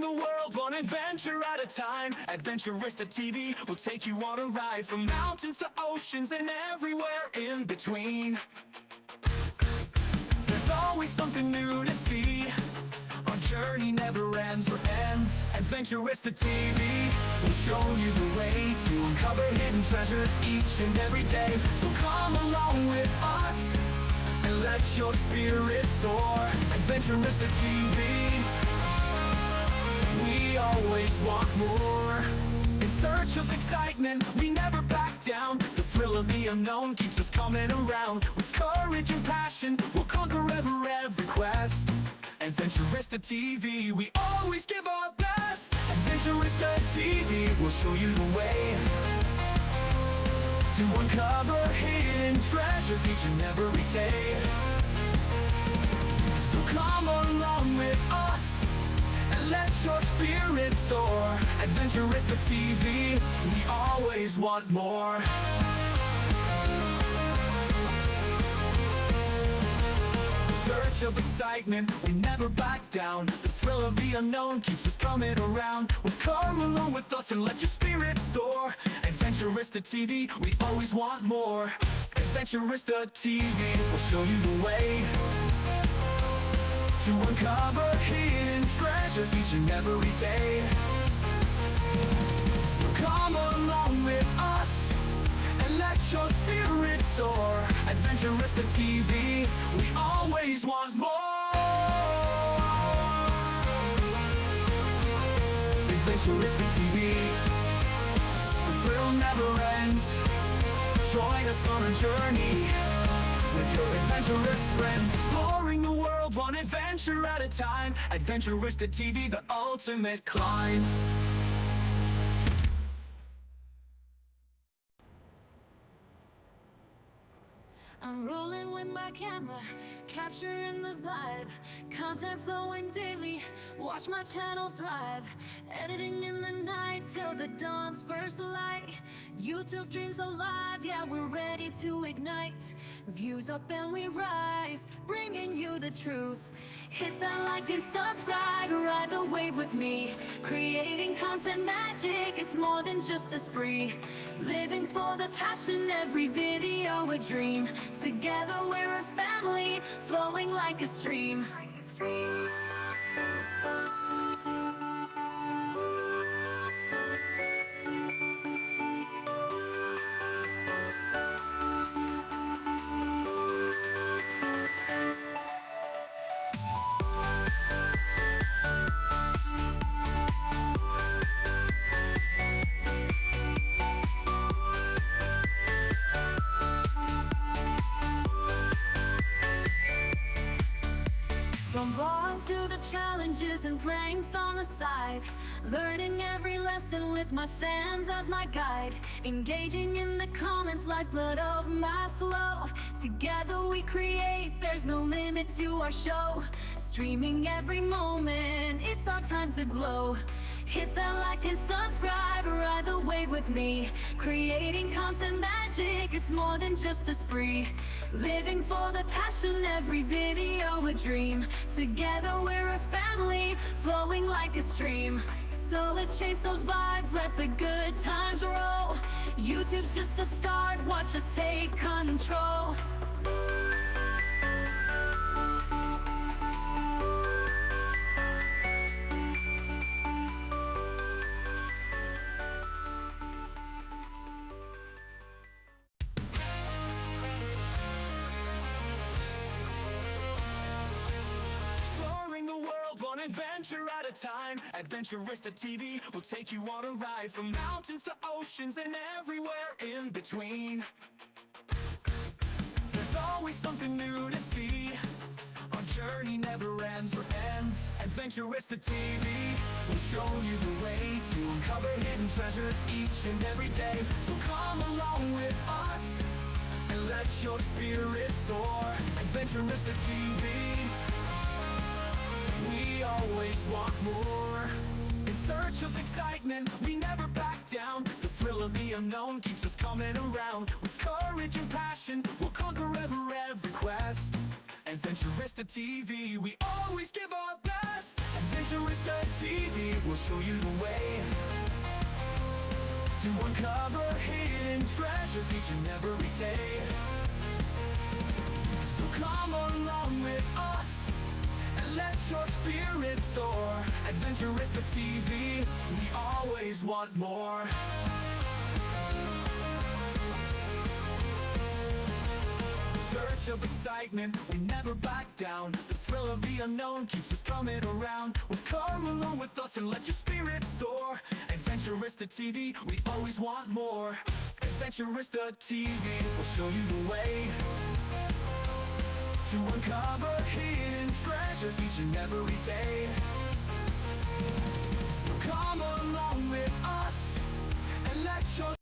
Exploring the world, one adventure at a time. Adventurista TV will take you on a ride, from mountains to oceans and everywhere in between. There's always something new to see. Our journey never ends or ends. Adventurista TV will show you the way to uncover hidden treasures each and every day. So come along with us and let your spirit soar. Adventurista TV, we always want more. In search of excitement, we never back down. The thrill of the unknown keeps us coming around. With courage and passion, we'll conquer every quest. Adventurista TV, we always give our best. Adventurista TV will show you the way to uncover hidden treasures each and every day. So come along with us and let your spirit soar. Adventurista TV, we always want more. Search of excitement, we never back down. The thrill of the unknown keeps us coming around. Well, come along with us and let your spirit soar. Adventurista TV, we always want more. Adventurista TV will show you the way to uncover hidden treasures each and every day. So come along with us and let your spirit soar. Adventurista TV, we always want more. Adventurista TV, the thrill never ends. Join us on a journey with your adventurous friends. Exploring the world, one adventure at a time. Adventurista TV, the ultimate climb. I'm rolling with my camera, capturing the vibe. Content flowing daily, watch my channel thrive. Editing in the night till the dawn's first light. YouTube dreams alive, yeah, we're ready to ignite. Views up and we rise, bringing you the truth. Hit that like and subscribe, ride the wave with me. Creating content magic, it's more than just a spree. Living for the passion, every video a dream. Together we're a family, flowing like a stream. From vlog to the challenges and pranks on the side. Learning every lesson with my fans as my guide. Engaging in the comments, lifeblood of my flow. Together we create, there's no limit to our show. Streaming every moment, it's our time to glow. Hit that like and subscribe, ride the wave with me. Creating content magic, it's more than just a spree. Living for the passion, every video a dream. Together we're a family, flowing like a stream. So let's chase those vibes, let the good times roll. YouTube's just the start, watch us take control. One adventure at a time. Adventurista TV will take you on a ride, from mountains to oceans and everywhere in between. There's always something new to see. Our journey never ends or ends. Adventurista TV will show you the way to uncover hidden treasures each and every day. So come along with us and let your spirit soar. Adventurista TV, we always want more. In search of excitement, we never back down. The thrill of the unknown keeps us coming around. With courage and passion, we'll conquer every quest. And Adventurista TV, we always give our best. Adventurista TV will show you the way to uncover hidden treasures each and every day. So come along with us and let your spirit soar. Adventurista TV, we always want more. Search of excitement, we never back down. The thrill of the unknown keeps us coming around. Well, come along with us and let your spirit soar. Adventurista TV, we always want more. Adventurista TV will show you the way to uncover hidden treasures each and every day. So come along with us and let your